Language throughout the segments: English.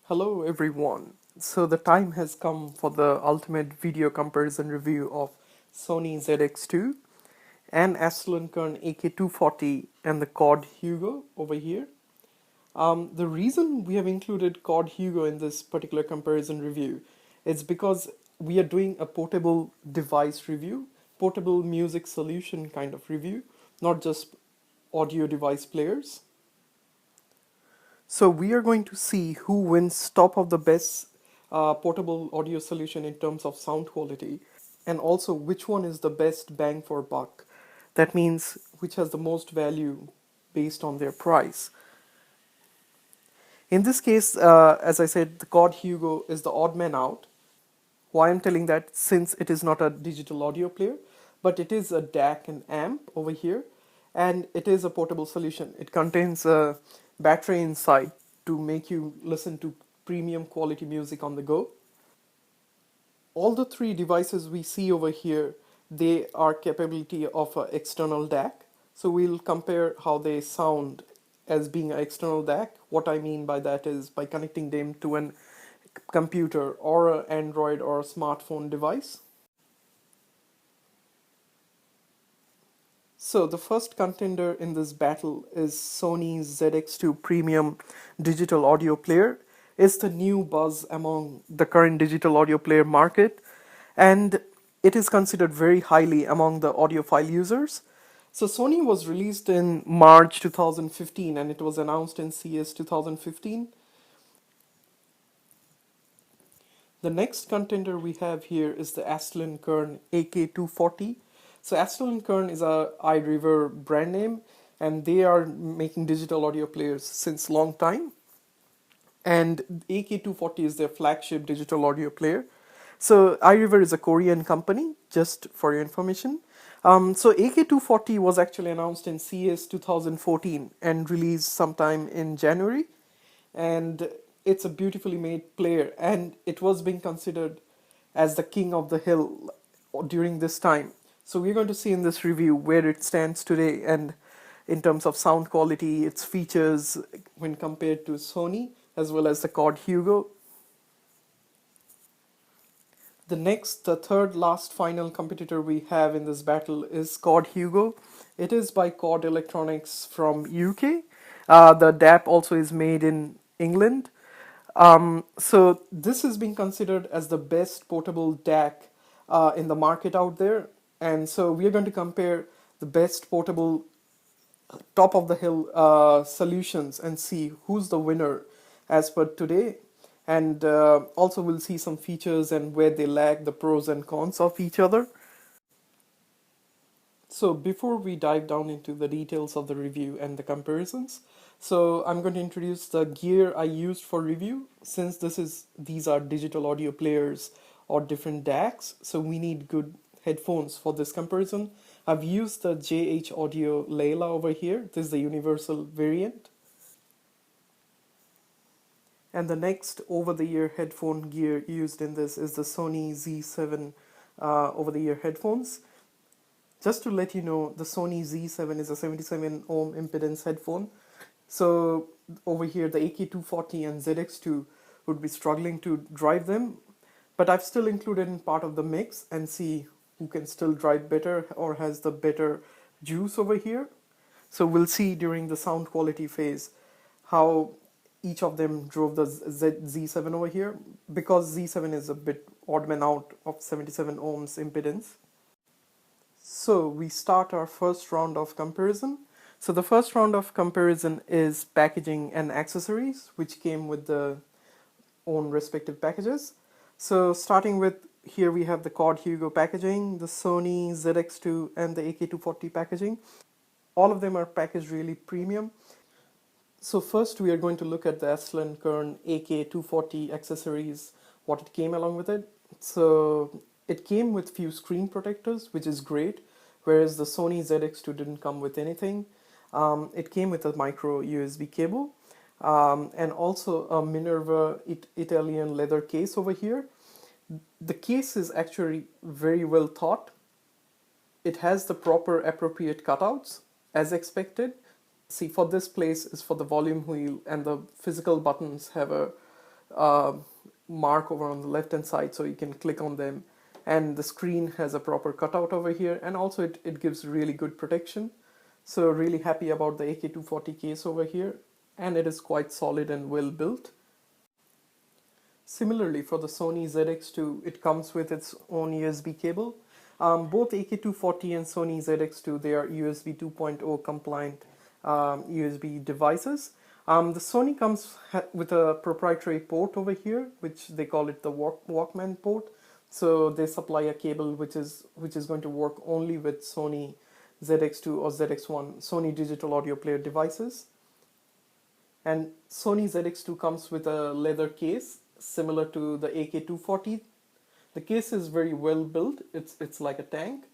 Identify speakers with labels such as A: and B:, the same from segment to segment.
A: Hello everyone. So the time has come for the ultimate video comparison review of Sony ZX2 and Astell&Kern AK240 and the Chord Hugo over here. The reason we have included Chord Hugo in this particular comparison review is because we are doing a portable device review, portable music solution kind of review, not just audio device players. So we are going to see who wins top of the best portable audio solution in terms of sound quality, and also which one is the best bang for buck. That means which has the most value based on their price. In this case, as I said, the Chord Hugo is the odd man out. Why I'm telling that, since it is not a digital audio player, but it is a DAC and amp over here, and it is a portable solution. It contains a battery inside to make you listen to premium quality music on the go. All the three devices we see over here, they are capability of an external DAC. So we'll compare how they sound as being an external DAC. What I mean by that is by connecting them to an computer or an Android or a smartphone device. So the first contender in this battle is Sony ZX2 Premium digital audio player. It's the new buzz among the current digital audio player market, and it is considered very highly among the audiophile users. So Sony was released in March 2015 and it was announced in CES 2015. The next contender we have here is the Astell&Kern AK240. So Astell&Kern is a iRiver brand name, and they are making digital audio players since long time. And AK240 is their flagship digital audio player. So iRiver is a Korean company, just for your information. So AK240 was actually announced in CES 2014 and released sometime in January. And it's a beautifully made player, and it was being considered as the king of the hill during this time. So we're going to see in this review where it stands today, and in terms of sound quality, its features when compared to Sony as well as the Chord Hugo. The third last final competitor we have in this battle is Chord Hugo. It is by Chord Electronics from UK. The DAP also is made in England. So this is being considered as the best portable DAC in the market out there. And so we are going to compare the best portable top of the hill solutions and see who's the winner as per today. And also we'll see some features and where they lag, the pros and cons of each other. So before we dive down into the details of the review and the comparisons, so I'm going to introduce the gear I used for review. Since these are digital audio players or different DACs, so we need good headphones for this comparison. I've used the JH Audio Layla over here. This is the universal variant. And the next over-the-ear headphone gear used in this is the Sony Z7 over-the-ear headphones. Just to let you know, the Sony Z7 is a 77 ohm impedance headphone. So over here, the AK240 and ZX2 would be struggling to drive them, but I've still included in part of the mix and see who can still drive better or has the better juice over here. So we'll see during the sound quality phase how each of them drove the Z7 over here, because Z7 is a bit odd man out of 77 ohms impedance. So we start our first round of comparison. So the first round of comparison is packaging and accessories, which came with the own respective packages. So starting with, here we have the Chord Hugo packaging, the Sony ZX2 and the AK240 packaging. All of them are packaged really premium. So first we are going to look at the Astell&Kern AK240 accessories, what it came along with it. So it came with few screen protectors, which is great, whereas the Sony ZX2 didn't come with anything. It came with a micro USB cable and also a Minerva Italian leather case over here. The case is actually very well thought. It has the proper appropriate cutouts as expected. See, for this place is for the volume wheel, and the physical buttons have a mark over on the left hand side, so you can click on them, and the screen has a proper cutout over here, and also it gives really good protection. So really happy about the AK240 case over here, and it is quite solid and well built. Similarly, for the Sony ZX2, it comes with its own USB cable. Both AK240 and Sony ZX2, they are USB 2.0 compliant USB devices. The Sony comes with a proprietary port over here, which they call it the Walkman port. So they supply a cable which is going to work only with Sony ZX2 or ZX1 Sony digital audio player devices. And Sony ZX2 comes with a leather case similar to the AK240. The case is very well built. It's like a tank,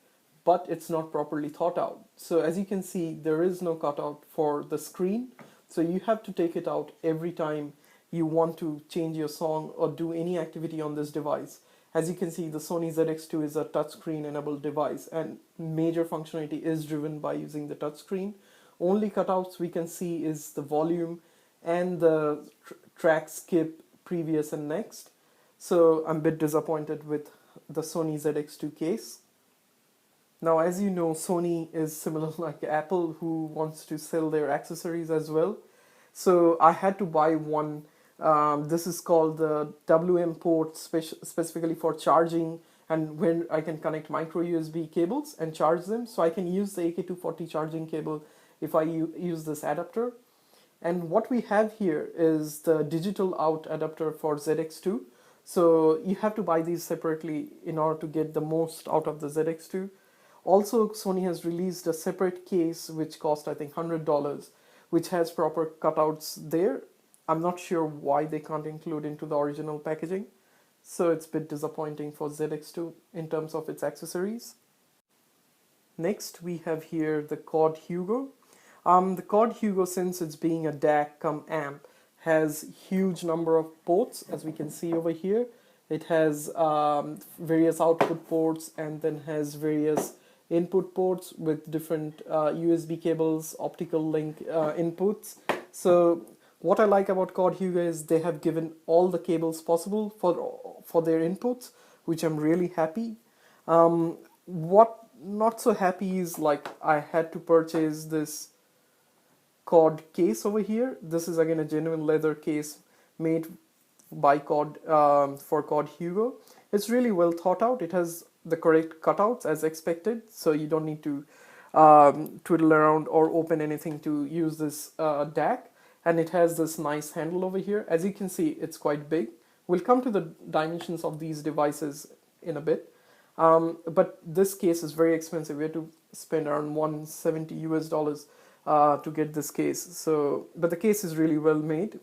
A: but it's not properly thought out. So as you can see, there is no cutout for the screen. So you have to take it out every time you want to change your song or do any activity on this device. As you can see, the Sony ZX2 is a touchscreen enabled device, and major functionality is driven by using the touchscreen. Only cutouts we can see is the volume and the track skip, previous and next. So I'm a bit disappointed with the Sony ZX2 case. Now, as you know, Sony is similar like Apple, who wants to sell their accessories as well. So I had to buy one. This is called the WM port, specifically for charging, and when I can connect micro USB cables and charge them. So I can use the AK240 charging cable if I use this adapter. And what we have here is the digital out adapter for ZX2. So you have to buy these separately in order to get the most out of the ZX2. Also, Sony has released a separate case which cost I think $100, which has proper cutouts there. I'm not sure why they can't include into the original packaging. So it's a bit disappointing for ZX2 in terms of its accessories. Next, we have here the Chord Hugo. The Chord Hugo, since it's being a DAC come amp, has huge number of ports, as we can see over here. It has various output ports, and then has various input ports with different USB cables, optical link inputs. So what I like about Chord Hugo is they have given all the cables possible for their inputs, which I'm really happy. What not so happy is, like, I had to purchase this Chord case over here. This is again a genuine leather case made by Chord for Chord Hugo. It's really well thought out. It has the correct cutouts as expected, so you don't need to twiddle around or open anything to use this DAC. And it has this nice handle over here. As you can see, it's quite big. We'll come to the dimensions of these devices in a bit. But this case is very expensive. We had to spend around $170 to get this case. So, but the case is really well made.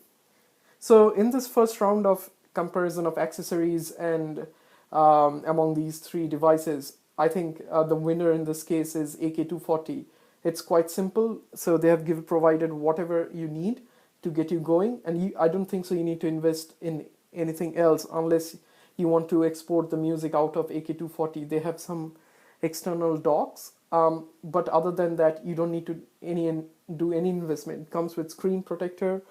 A: So in this first round of comparison of accessories and among these three devices, I think the winner in this case is AK240. It's quite simple. So they have provided whatever you need to get you going, and I don't think so you need to invest in anything else unless you want to export the music out of AK240. They have some external docks, but other than that, you don't need to do any investment. It comes with screen protector,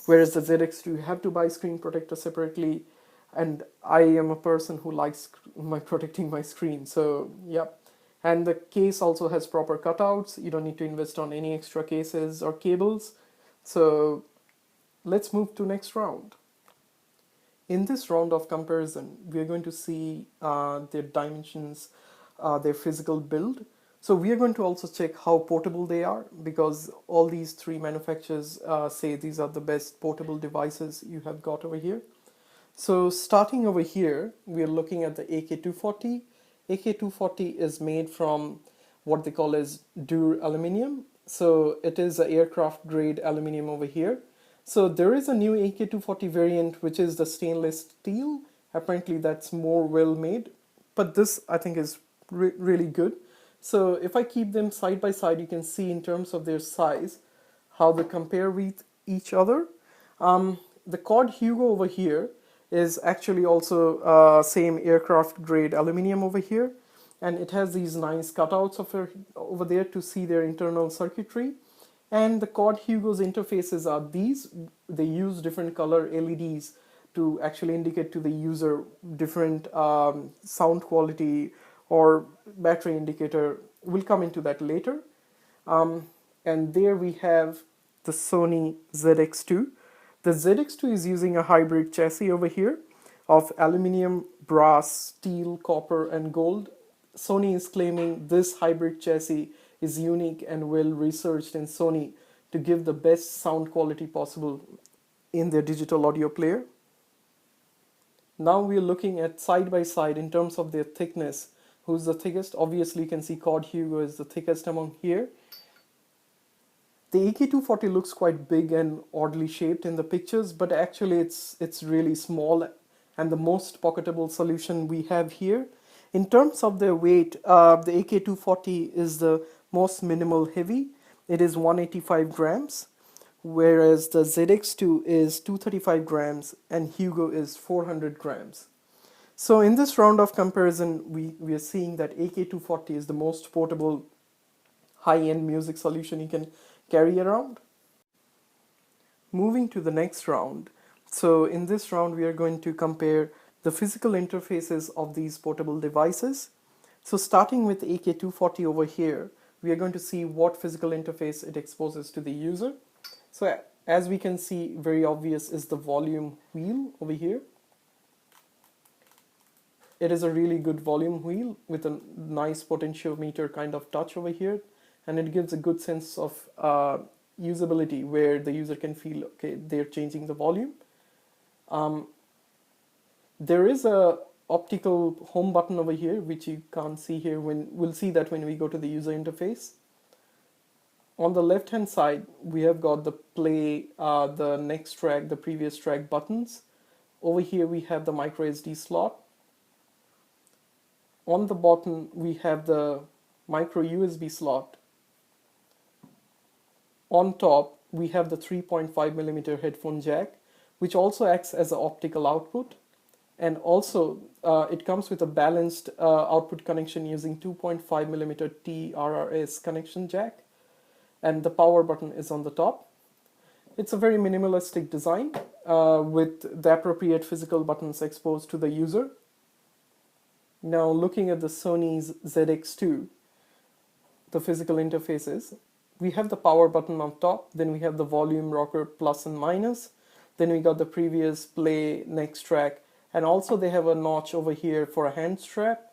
A: whereas the ZX2 you have to buy screen protector separately, and I am a person who likes protecting my screen. So yep. And the case also has proper cutouts. You don't need to invest on any extra cases or cables. So let's move to next round. In this round of comparison, we are going to see their dimensions, their physical build. So we are going to also check how portable they are, because all these three manufacturers say these are the best portable devices you have got over here. So starting over here, we are looking at the AK240. AK240 is made from what they call as dur aluminum. So it is an aircraft grade aluminum over here. So there is a new AK240 variant which is the stainless steel. Apparently that's more well made, but this I think is really good. So if I keep them side by side, you can see in terms of their size how they compare with each other. The Chord Hugo over here is actually also same aircraft grade aluminum over here, and it has these nice cutouts over there to see their internal circuitry. And the Chord Hugo's interfaces are these. They use different color LEDs to actually indicate to the user different sound quality or battery indicator. We'll come into that later. And there we have the Sony ZX2. The ZX2 is using a hybrid chassis over here of aluminium, brass, steel, copper, and gold. Sony is claiming this hybrid chassis is unique and well researched in Sony to give the best sound quality possible in their digital audio player. Now we are looking at side by side in terms of their thickness. Who's the thickest? Obviously you can see Chord Hugo is the thickest among here. The AK240 looks quite big and oddly shaped in the pictures, but actually it's really small and the most pocketable solution we have here. In terms of their weight, the AK240 is the most minimal heavy. It is 185 grams, whereas the ZX2 is 235 grams and Hugo is 400 grams. So in this round of comparison, we are seeing that AK240 is the most portable high-end music solution you can carry around. Moving to the next round. So in this round, we are going to compare the physical interfaces of these portable devices. So starting with AK240 over here, we are going to see what physical interface it exposes to the user. So as we can see, very obvious is the volume wheel over here. It is a really good volume wheel with a nice potentiometer kind of touch over here, and it gives a good sense of usability where the user can feel, okay, they're changing the volume. There is a optical home button over here, which you can't see here. We'll see that when we go to the user interface. On the left hand side, we have got the play, the next track, the previous track buttons. Over here we have the micro SD slot. On the bottom we have the micro USB slot. On top we have the 3.5mm headphone jack, which also acts as an optical output. And also it comes with a balanced output connection using 2.5mm TRRS connection jack, and the power button is on the top. It's a very minimalistic design with the appropriate physical buttons exposed to the user. Now looking at the Sony's ZX2, the physical interfaces, we have the power button on top, then we have the volume rocker plus and minus, then we got the previous play, next track, and also they have a notch over here for a hand strap.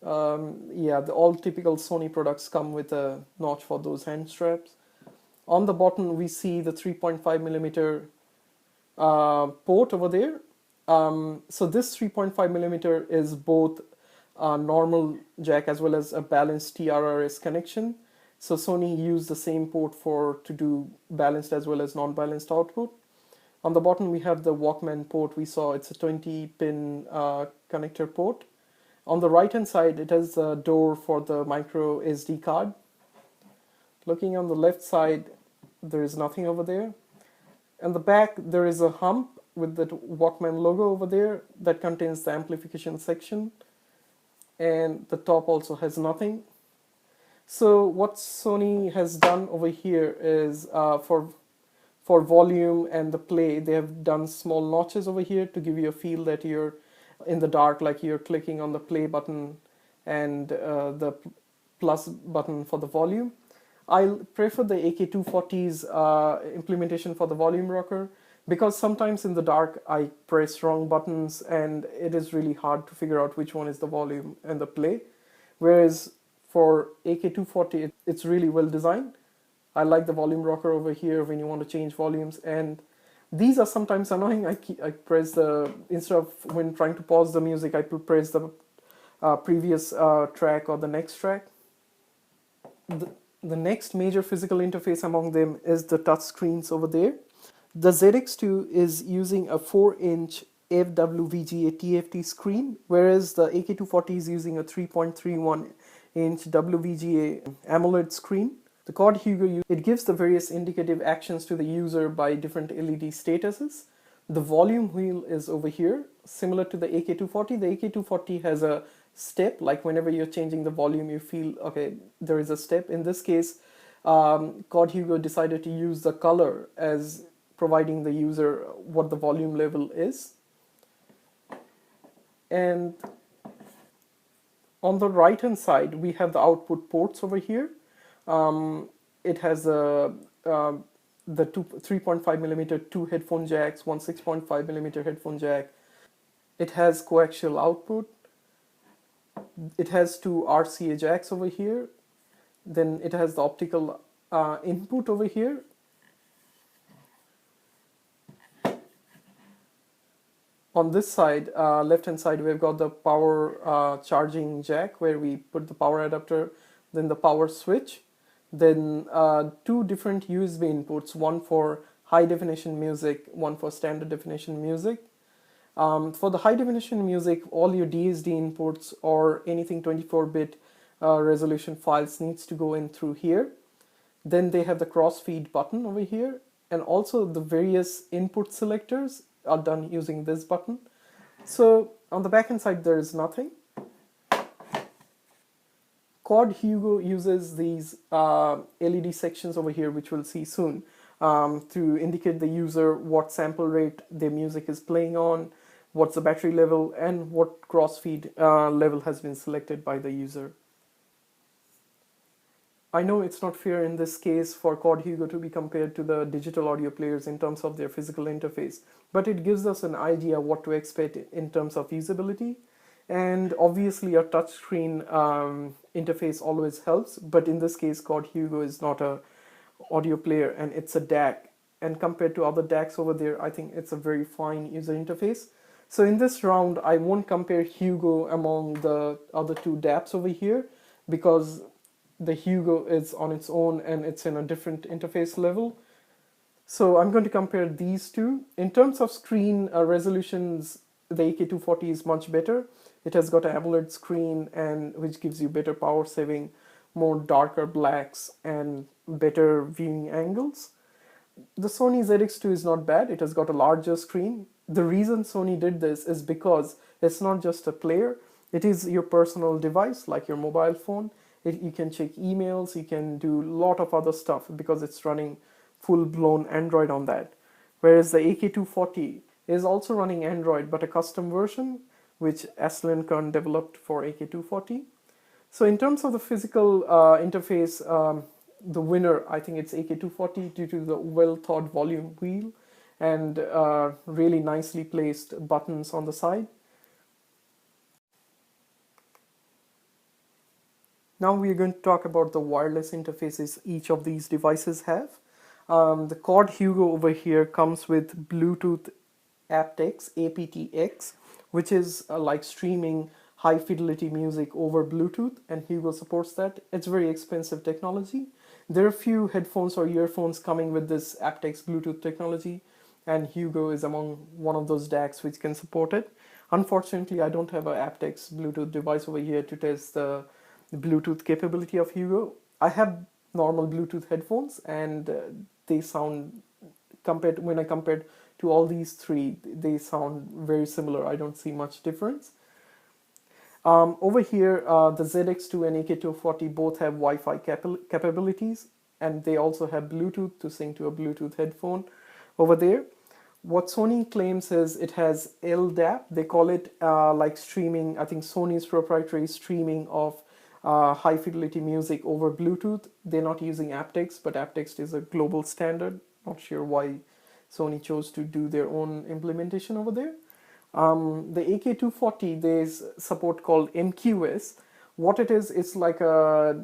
A: All typical Sony products come with a notch for those hand straps. On the bottom we see the 3.5mm port over there. So this 3.5mm is both a normal jack as well as a balanced TRRS connection. So Sony used the same port to do balanced as well as non-balanced output. On the bottom we have the Walkman port. We saw it's a 20-pin connector port. On the right hand side it has a door for the micro SD card. Looking on the left side, there is nothing over there. On the back there is a hump with the Walkman logo over there that contains the amplification section, and the top also has nothing. So what Sony has done over here is for volume and the play, they have done small notches over here to give you a feel that you're in the dark, like you're clicking on the play button and the plus button for the volume. I prefer the AK240's implementation for the volume rocker, because sometimes in the dark I press wrong buttons and it is really hard to figure out which one is the volume and the play. Whereas for AK240 it's really well designed. I like the volume rocker over here when you want to change volumes, and these are sometimes annoying. I press the, instead of when trying to pause the music, I press the previous track or the next track. The next major physical interface among them is the touch screens over there. The ZX2 is using a 4-inch FWVGA TFT screen, whereas the AK240 is using a 3.31-inch WVGA AMOLED screen. The Chord Hugo, it gives the various indicative actions to the user by different LED statuses. The volume wheel is over here, similar to the AK240. The AK240 has a step, like whenever you're changing the volume you feel, okay, there is a step. In this case, Chord Hugo decided to use the color as providing the user what the volume level is. And on the right hand side, we have the output ports over here. It has the 3.5 millimeter two headphone jacks, one 6.5 millimeter headphone jack. It has coaxial output. It has two RCA jacks over here. Then it has the optical input over here. On this side, left hand side, we've got the power charging jack where we put the power adapter, then the power switch, then two different USB inputs, one for high definition music, one for standard definition music. For the high definition music, all your DSD inputs or anything 24-bit resolution files needs to go in through here. Then they have the crossfeed button over here, and also the various input selectors are done using this button. So on the back end side, there is nothing. Chord Hugo uses these LED sections over here, which we'll see soon, to indicate the user what sample rate their music is playing on, what's the battery level, and what crossfeed level has been selected by the user. I know it's not fair in this case for Chord Hugo to be compared to the digital audio players in terms of their physical interface, but it gives us an idea what to expect in terms of usability. And obviously a touchscreen interface always helps, but in this case Chord Hugo is not a audio player and it's a DAC, and compared to other DACs over there, I think it's a very fine user interface. So in this round I won't compare Hugo among the other two DAPs over here, because the Hugo is on its own and it's in a different interface level. So I'm going to compare these two. In terms of screen resolutions, the AK240 is much better. It has got an AMOLED screen, and which gives you better power saving, more darker blacks, and better viewing angles. The Sony ZX2 is not bad. It has got a larger screen. The reason Sony did this is because it's not just a player. It is your personal device, like your mobile phone. You can check emails, you can do a lot of other stuff because it's running full-blown Android on that. Whereas the AK240 is also running Android, but a custom version, which Astell&Kern developed for AK240. So in terms of the physical interface, the winner, I think it's AK240 due to the well-thought volume wheel and really nicely placed buttons on the side. Now we are going to talk about the wireless interfaces each of these devices have. The Chord Hugo over here comes with Bluetooth aptX, aptX, which is like streaming high fidelity music over Bluetooth, and Hugo supports that. It's very expensive technology. There are few headphones or earphones coming with this aptX Bluetooth technology, and Hugo is among one of those DACs which can support it. Unfortunately, I don't have an aptX Bluetooth device over here to test the Bluetooth capability of Hugo. I have normal Bluetooth headphones, and they sound, when I compared to all these three, they sound very similar. I don't see much difference. Over here, the ZX2 and AK240 both have Wi-Fi capabilities, and they also have Bluetooth to sync to a Bluetooth headphone over there. What Sony claims is it has LDAP. They call it like streaming, I think Sony's proprietary streaming of high fidelity music over Bluetooth. They're not using aptX, but aptX is a global standard. Not sure why Sony chose to do their own implementation over there. The AK240, there's support called MQS. What it is, it's like a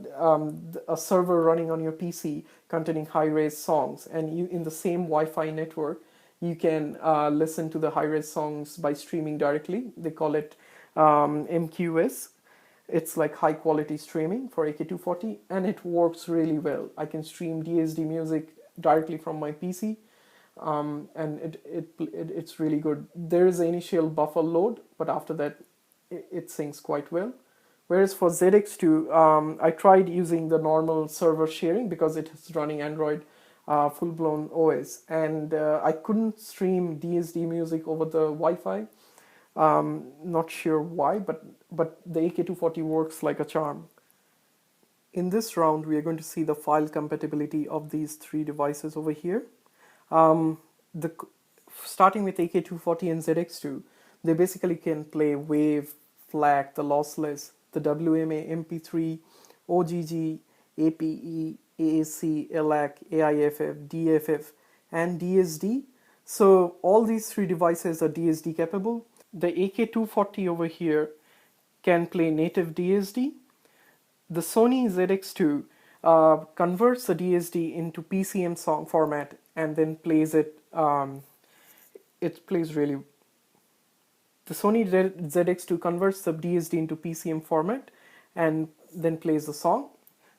A: server running on your PC containing high-res songs, and you, in the same Wi-Fi network, you can listen to the high-res songs by streaming directly. They call it MQS. It's like high quality streaming for AK240, and it works really well. I can stream DSD music directly from my PC, and it's really good. There is an initial buffer load, but after that it syncs quite well. Whereas for ZX2, I tried using the normal server sharing because it is running Android full-blown OS, and I couldn't stream DSD music over the Wi-Fi. Not sure why, but the AK240 works like a charm. In this round, we are going to see the file compatibility of these three devices over here. Starting with AK240 and ZX2, They basically can play WAV, FLAC, the lossless, the WMA, MP3, OGG, APE, AAC, LAC, AIFF, DFF, and DSD. So all these three devices are DSD capable. The AK240 over here can play native DSD. The Sony ZX2 converts the DSD into PCM song format and then plays it. It plays really. The Sony ZX2 converts the DSD into PCM format and then plays the song.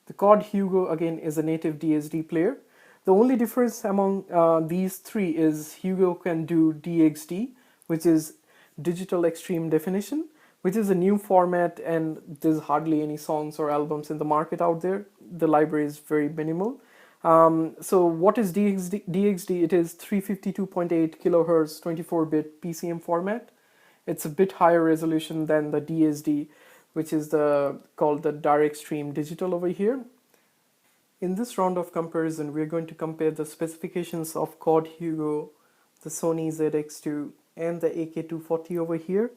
A: The Chord Hugo again is a native DSD player. The only difference among these three is Hugo can do DXD, which is digital extreme definition, which is a new format, and there's hardly any songs or albums in the market out there. The library is very minimal. So what is DXD? DXD, it is 352.8 kilohertz 24-bit PCM format. It's a bit higher resolution than the DSD, which is called the direct stream digital over here. In this round of comparison, we're going to compare the specifications of Chord Hugo, the Sony ZX2, and the AK240 over here.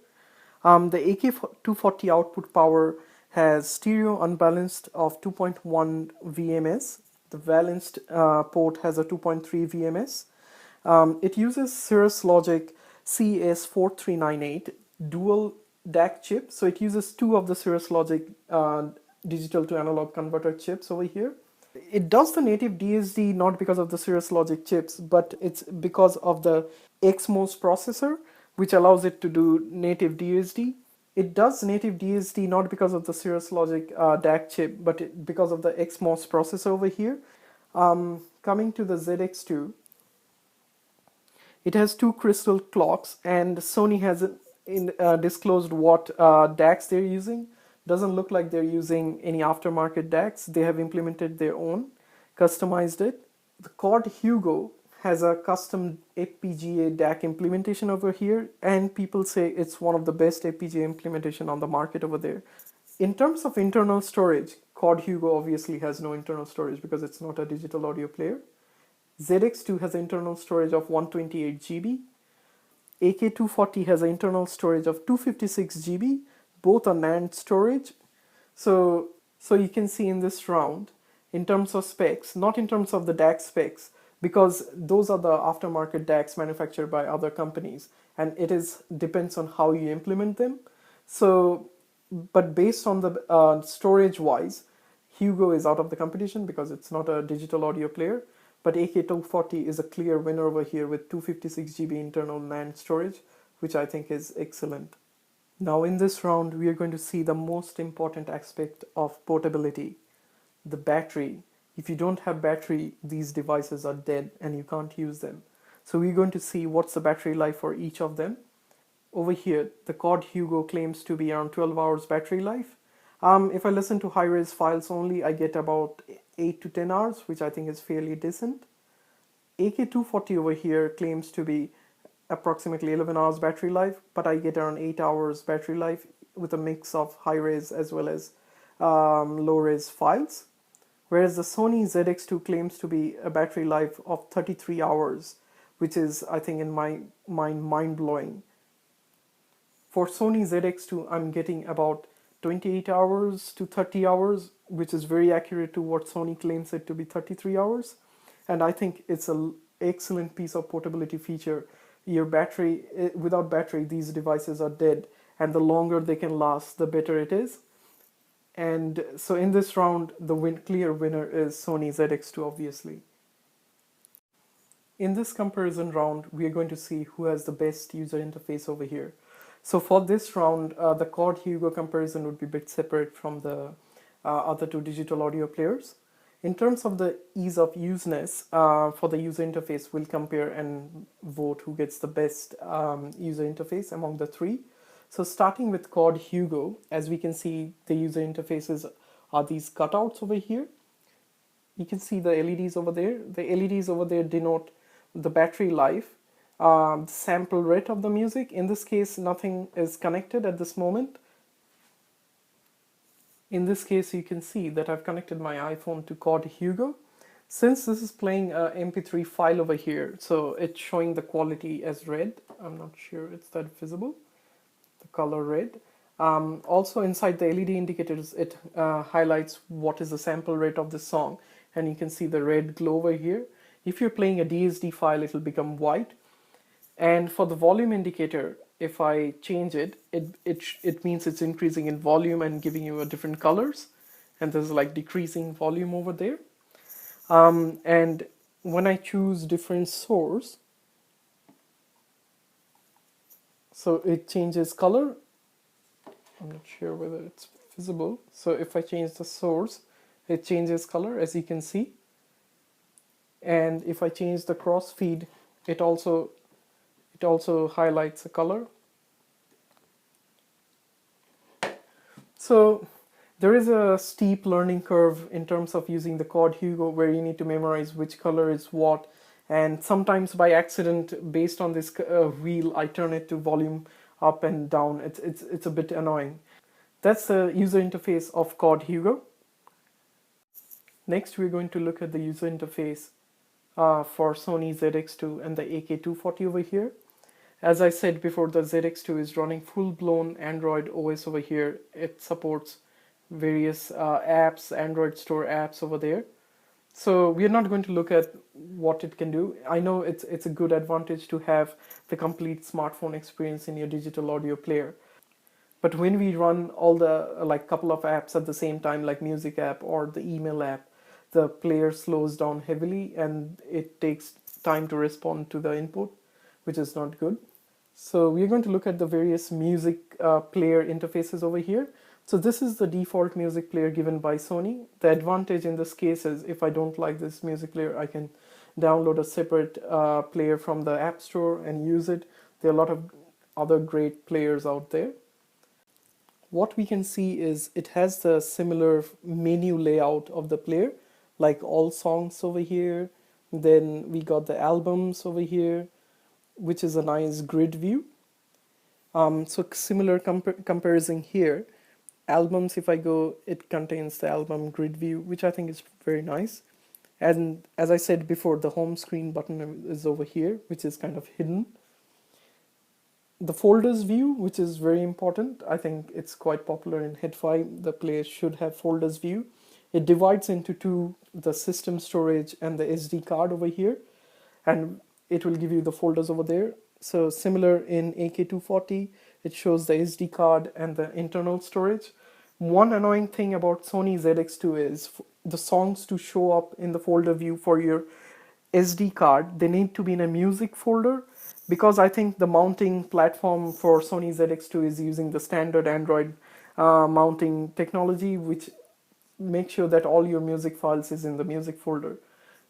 A: The AK240 output power has stereo unbalanced of 2.1 VMS. The balanced port has a 2.3 VMS. It uses Cirrus Logic CS4398 dual DAC chip. So it uses two of the Cirrus Logic digital to analog converter chips over here. It does the native DSD not because of the Cirrus Logic chips, but it's because of the XMOS processor, which allows it to do native DSD. It does native DSD not because of the Cirrus Logic DAC chip, but because of the XMOS processor over here. Coming to the ZX2, it has two crystal clocks, and Sony has disclosed what DACs they're using. Doesn't look like they're using any aftermarket DACs. They have implemented their own, customized it. The Chord Hugo has a custom FPGA DAC implementation over here, and people say it's one of the best FPGA implementation on the market over there. In terms of internal storage, Chord Hugo obviously has no internal storage because it's not a digital audio player. ZX2 has an internal storage of 128 GB. AK240 has an internal storage of 256 GB. Both are NAND storage. So you can see in this round, in terms of specs, not in terms of the DAC specs, because those are the aftermarket DACs manufactured by other companies, and it depends on how you implement them. So, but based on the storage wise, Hugo is out of the competition because it's not a digital audio player. But AK240 is a clear winner over here with 256 GB internal NAND storage, which I think is excellent. Now in this round, we are going to see the most important aspect of portability, the battery. If you don't have battery, these devices are dead and you can't use them. So we're going to see what's the battery life for each of them. Over here, the Chord Hugo claims to be around 12 hours battery life. If I listen to high-res files only, I get about 8 to 10 hours, which I think is fairly decent. AK240 over here claims to be approximately 11 hours battery life, but I get around 8 hours battery life with a mix of high-res as well as low-res files. Whereas the Sony ZX2 claims to be a battery life of 33 hours, which is, I think, in my mind, mind-blowing. For Sony ZX2, I'm getting about 28 hours to 30 hours, which is very accurate to what Sony claims it to be 33 hours. And I think it's an excellent piece of portability feature. Your battery, without battery, these devices are dead, and the longer they can last, the better it is. And so in this round, the clear winner is Sony ZX2, obviously. In this comparison round, we are going to see who has the best user interface over here. So for this round, the Chord Hugo comparison would be a bit separate from the other two digital audio players. In terms of the ease of useness, for the user interface, we'll compare and vote who gets the best user interface among the three. So starting with Chord Hugo, as we can see, the user interfaces are these cutouts over here. You can see the LEDs over there. The LEDs over there denote the battery life, the sample rate of the music. In this case, nothing is connected at this moment. In this case, you can see that I've connected my iPhone to Chord Hugo. Since this is playing a MP3 file over here, so it's showing the quality as red. I'm not sure it's that visible. the color red. Also inside the LED indicators, it highlights what is the sample rate of the song, and you can see the red glow over here. If you're playing a DSD file, it will become white. And for the volume indicator, if I change it, it means it's increasing in volume and giving you a different colors. And there's like decreasing volume over there. And when I choose different source, so it changes color. I'm not sure whether it's visible. So if I change the source, it changes color, as you can see. And if I change the crossfeed, it also highlights a color. So there is a steep learning curve in terms of using the Chord Hugo, where you need to memorize which color is what. And sometimes by accident, based on this wheel, I turn it to volume up and down. It's a bit annoying. That's the user interface of Chord Hugo. Next, we're going to look at the user interface for Sony ZX2 and the AK240 over here. As I said before, the ZX2 is running full-blown Android OS over here. It supports various apps, Android Store apps over there. So we're not going to look at what it can do. I know it's a good advantage to have the complete smartphone experience in your digital audio player. But when we run all the like couple of apps at the same time, like music app or the email app, the player slows down heavily and it takes time to respond to the input, which is not good. So we're going to look at the various music player interfaces over here. So this is the default music player given by Sony. The advantage in this case is if I don't like this music player, I can download a separate player from the App Store and use it. There are a lot of other great players out there. What we can see is it has the similar menu layout of the player, like all songs over here. Then we got the albums over here, which is a nice grid view. So similar comparison here. Albums, if I go, it contains the album grid view, which I think is very nice. And as I said before, the home screen button is over here, which is kind of hidden. The folders view, which is very important. I think it's quite popular in Head5. The player should have folders view. It divides into two, the system storage and the SD card over here. And it will give you the folders over there. So similar in AK240, it shows the SD card and the internal storage. One annoying thing about Sony ZX2 is the songs to show up in the folder view for your SD card, they need to be in a music folder, because I think the mounting platform for Sony ZX2 is using the standard Android mounting technology, which makes sure that all your music files is in the music folder.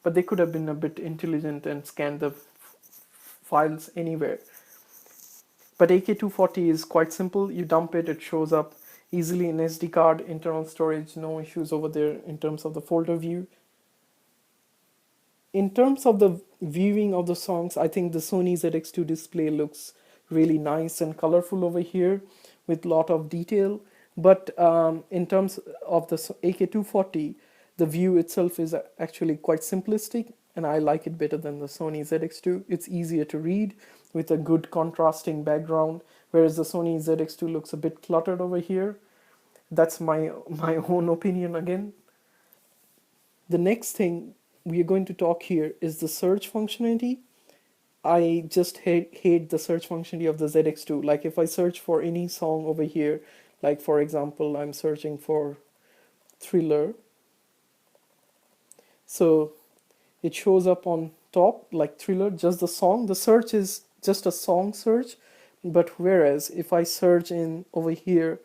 A: But they could have been a bit intelligent and scanned the files anywhere. But AK240 is quite simple. You dump it, it shows up easily in SD card, internal storage, no issues over there in terms of the folder view. In terms of the viewing of the songs, I think the Sony ZX2 display looks really nice and colorful over here with a lot of detail. But in terms of the AK240, the view itself is actually quite simplistic, and I like it better than the Sony ZX2. It's easier to read with a good contrasting background, whereas the Sony ZX2 looks a bit cluttered over here. That's my own opinion again. The next thing we are going to talk here is the search functionality. I just hate the search functionality of the ZX2. Like if I search for any song over here, like for example, I'm searching for Thriller. So it shows up on top like Thriller, just the song. The search is just a song search, but whereas if I search in over here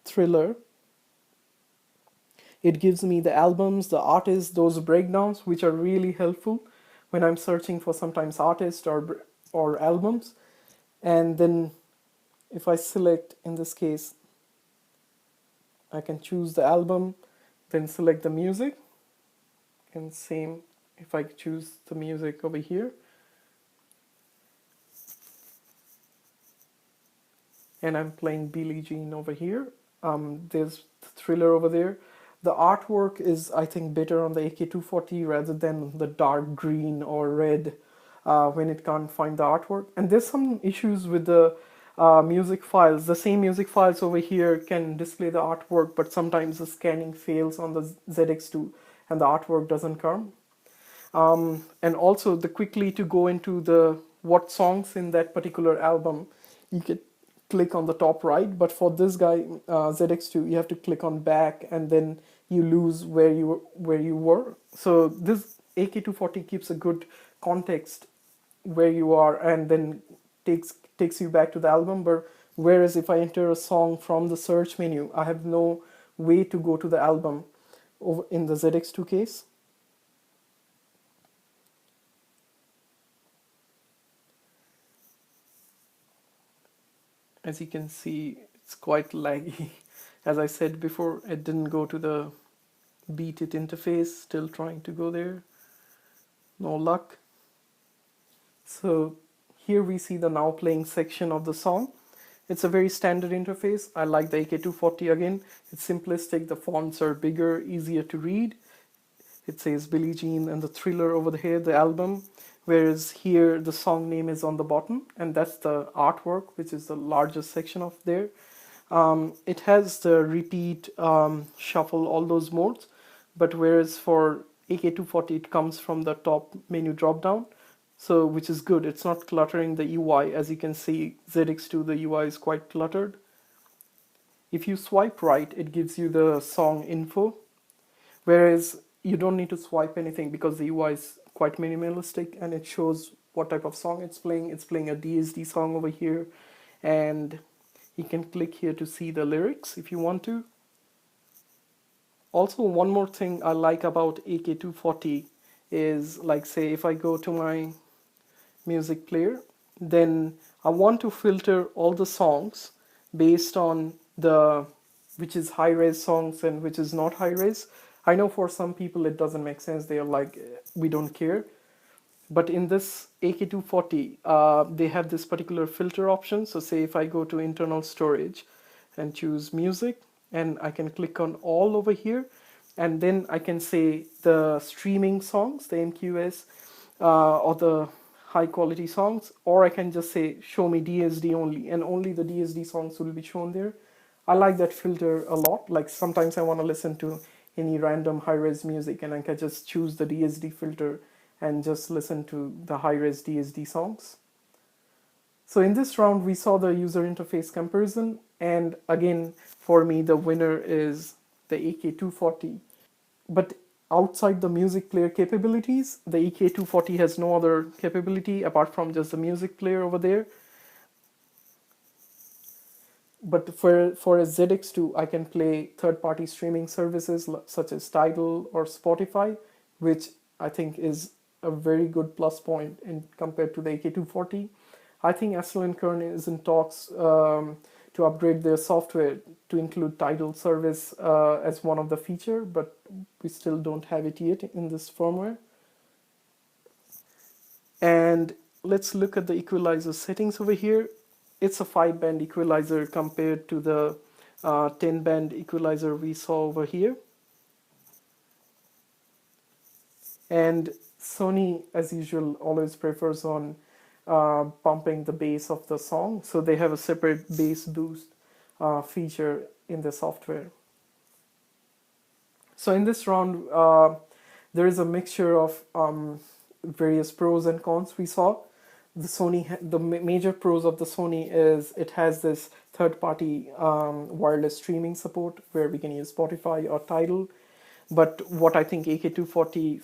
A: Thriller, it gives me the albums, the artists, those breakdowns, which are really helpful when I'm searching for sometimes artists or albums. And then if I select, in this case, I can choose the album, then select the music, and same if I choose the music over here. And I'm playing Billie Jean over here. There's Thriller over there. The artwork is, I think, better on the AK240 rather than the dark green or red when it can't find the artwork. And there's some issues with the music files. The same music files over here can display the artwork, but sometimes the scanning fails on the ZX2 and the artwork doesn't come. And also the quickly to go into the what songs in that particular album, you can click on the top right, but for this guy ZX2 you have to click on back and then you lose where you were. So this AK240 keeps a good context where you are and then takes you back to the album. But whereas if I enter a song from the search menu, I have no way to go to the album over in the ZX2 case. As you can see, it's quite laggy. As I said before, it didn't go to the beat it interface, still trying to go there. No luck. So here we see the now playing section of the song. It's a very standard interface. I like the AK240 again. It's simplistic, the fonts are bigger, easier to read. It says Billie Jean and the Thriller over here, the album, whereas here the song name is on the bottom, and that's the artwork, which is the largest section of there. It has the repeat, shuffle, all those modes, but whereas for AK240 it comes from the top menu drop down, so which is good. It's not cluttering the UI. As you can see, ZX2 the UI is quite cluttered. If you swipe right, it gives you the song info, whereas you don't need to swipe anything because the UI is quite minimalistic and it shows what type of song it's playing. It's playing a DSD song over here, and you can click here to see the lyrics if you want to. Also, one more thing I like about AK240 is, like, say if I go to my music player, then I want to filter all the songs based on the which is high res songs and which is not high res. I know for some people it doesn't make sense. They are like, we don't care. But in this AK240, they have this particular filter option. So say if I go to internal storage and choose music, and I can click on all over here, and then I can say the streaming songs, the MQS, or the high quality songs, or I can just say show me DSD only, and only the DSD songs will be shown there. I like that filter a lot. Like sometimes I want to listen to any random high-res music and I can just choose the DSD filter and just listen to the high-res DSD songs. So in this round we saw the user interface comparison, and again for me the winner is the AK240. But outside the music player capabilities, the AK240 has no other capability apart from just the music player over there. But for a ZX2, I can play third-party streaming services such as Tidal or Spotify, which I think is a very good plus point in compared to the AK240. I think Astell&Kern is in talks to upgrade their software to include Tidal service as one of the feature, but we still don't have it yet in this firmware. And let's look at the equalizer settings over here. It's a 5-band equalizer compared to the 10-band equalizer we saw over here. And Sony, as usual, always prefers on pumping the bass of the song. So they have a separate bass boost feature in the software. So in this round, there is a mixture of various pros and cons we saw. The major pros of the Sony is it has this third-party wireless streaming support where we can use Spotify or Tidal. But what I think AK240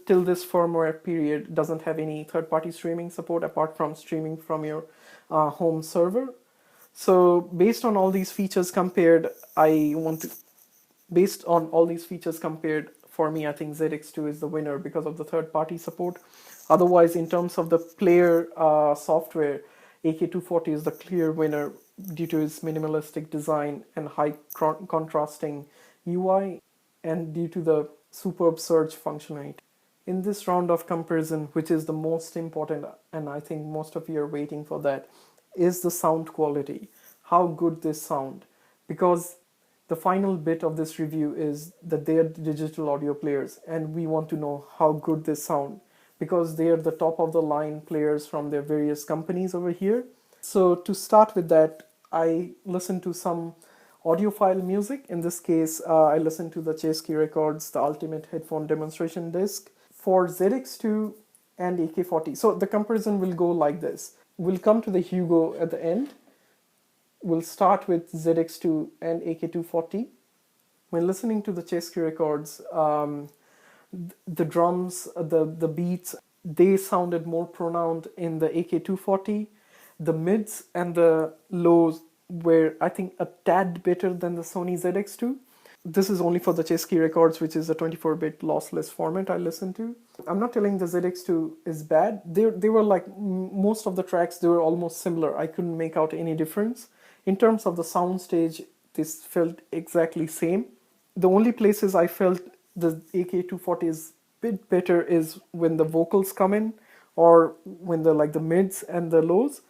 A: till this firmware period doesn't have any third-party streaming support apart from streaming from your home server. So based on all these features compared, for me, I think ZX2 is the winner because of the third-party support. Otherwise, in terms of the player software, AK240 is the clear winner due to its minimalistic design and high contrasting UI, and due to the superb search functionality. In this round of comparison, which is the most important, and I think most of you are waiting for that, is the sound quality. How good this sound. Because the final bit of this review is that they are digital audio players, and we want to know how good they sound because they are the top of the line players from their various companies over here. So to start with that, I listen to some audiophile music. In this case, I listen to the Chesky Records, the Ultimate Headphone Demonstration Disc for ZX2 and AK40. So the comparison will go like this. We'll come to the Hugo at the end. We'll start with ZX2 and AK240. When listening to the Chesky Records, the drums, the beats, they sounded more pronounced in the AK240. The mids and the lows were, I think, a tad better than the Sony ZX2. This is only for the Chesky Records, which is a 24-bit lossless format I listen to. I'm not telling the ZX2 is bad. They were like, most of the tracks, they were almost similar. I couldn't make out any difference. In terms of the soundstage, this felt exactly same. The only places I felt the AK240 is a bit better is when the vocals come in, or when the mids and the lows.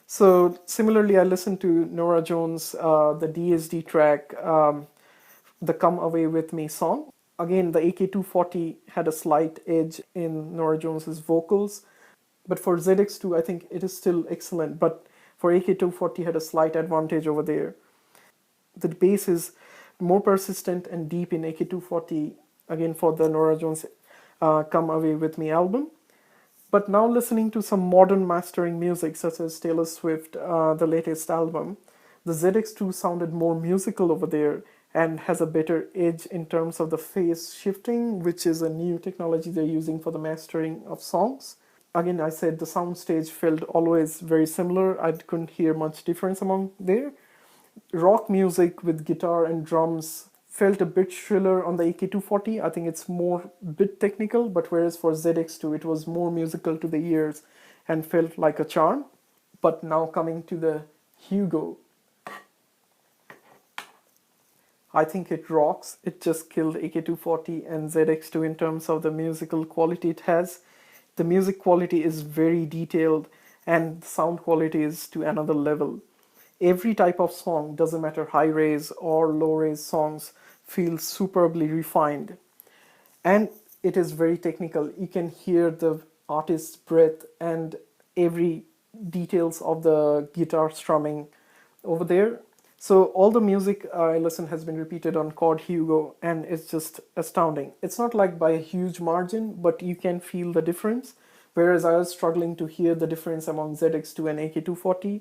A: So similarly, I listened to Norah Jones, the DSD track, the Come Away With Me song. Again, the AK240 had a slight edge in Norah Jones's vocals, but for ZX2, I think it is still excellent. But for AK240, had a slight advantage over there. The bass is more persistent and deep in AK240, again for the Norah Jones Come Away With Me album. But now listening to some modern mastering music, such as Taylor Swift, the latest album, the ZX2 sounded more musical over there and has a better edge in terms of the phase shifting, which is a new technology they're using for the mastering of songs. Again, I said the soundstage felt always very similar. I couldn't hear much difference among there. Rock music with guitar and drums felt a bit shriller on the AK240. I think it's more bit technical, but whereas for ZX2 it was more musical to the ears and felt like a charm. But now coming to the Hugo, I think it rocks. It just killed AK240 and ZX2 in terms of the musical quality it has. The music quality is very detailed and the sound quality is to another level. Every type of song, doesn't matter high res or low res songs, feel superbly refined. And it is very technical. You can hear the artist's breath and every details of the guitar strumming over there. So all the music I listen has been repeated on Chord Hugo and it's just astounding. It's not like by a huge margin, but you can feel the difference. Whereas I was struggling to hear the difference among ZX2 and AK240.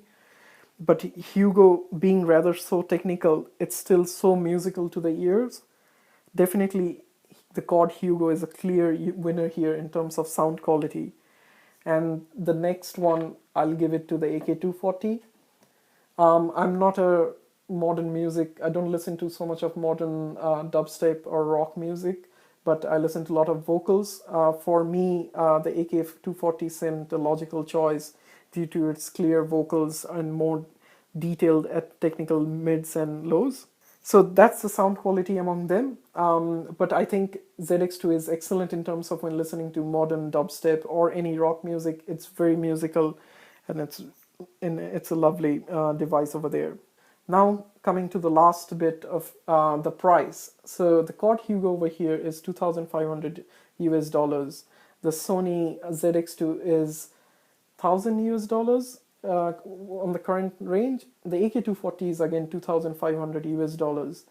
A: But Hugo, being rather so technical, it's still so musical to the ears. Definitely, the Chord Hugo is a clear winner here in terms of sound quality. And the next one, I'll give it to the AK240. I'm not a modern music, I don't listen to so much of modern dubstep or rock music, but I listen to a lot of vocals. For me, the AK240 seemed a logical choice due to its clear vocals and more detailed at technical mids and lows. So that's the sound quality among them. But I think ZX2 is excellent in terms of when listening to modern dubstep or any rock music. It's very musical and it's a lovely device over there. Now coming to the last bit of the price. So the Chord Hugo over here is 2,500 US dollars. The Sony ZX2 is 1,000 US dollars on the current range. The AK240 is again 2,500 US dollars.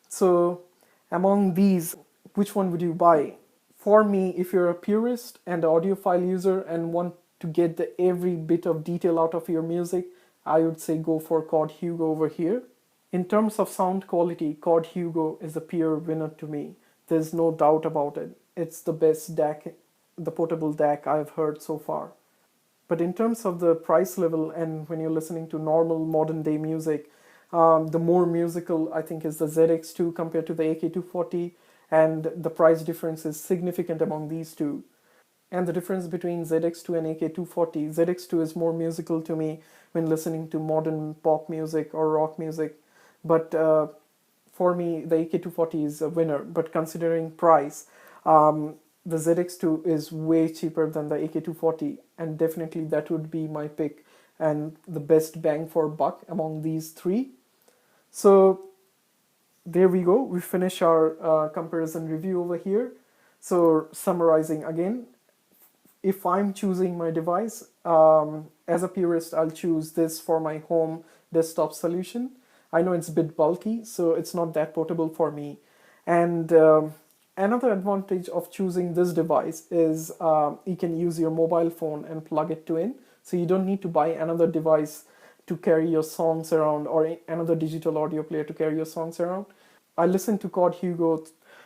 A: So among these, which one would you buy? For me, if you're a purist and an audiophile user and want to get every bit of detail out of your music, I would say go for Chord Hugo over here. In terms of sound quality, Chord Hugo is a pure winner to me. There's no doubt about it. It's the best DAC, the portable DAC I've heard so far. But in terms of the price level and when you're listening to normal modern day music, the more musical I think is the ZX2 compared to the AK240, and the price difference is significant among these two. And the difference between ZX2 and AK240, ZX2 is more musical to me when listening to modern pop music or rock music, but for me the AK240 is a winner. But considering price, the ZX2 is way cheaper than the AK240, and definitely that would be my pick and the best bang for buck among these three. So there we go, we finish our comparison review over here. So summarizing again, if I'm choosing my device, as a purist, I'll choose this for my home desktop solution. I know it's a bit bulky, so it's not that portable for me. And another advantage of choosing this device is you can use your mobile phone and plug it to in, so you don't need to buy another device to carry your songs around, or another digital audio player to carry your songs around. I listen to Chord Hugo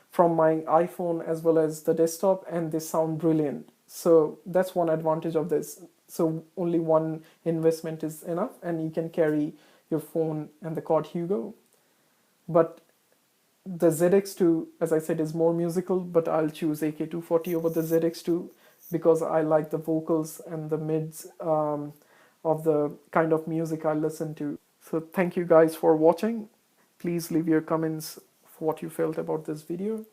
A: from my iPhone as well as the desktop, and they sound brilliant. So that's one advantage of this. So only one investment is enough, and you can carry your phone and the Chord Hugo. But the ZX2, as I said, is more musical, but I'll choose AK240 over the ZX2 because I like the vocals and the mids of the kind of music I listen to. So thank you guys for watching. Please leave your comments for what you felt about this video.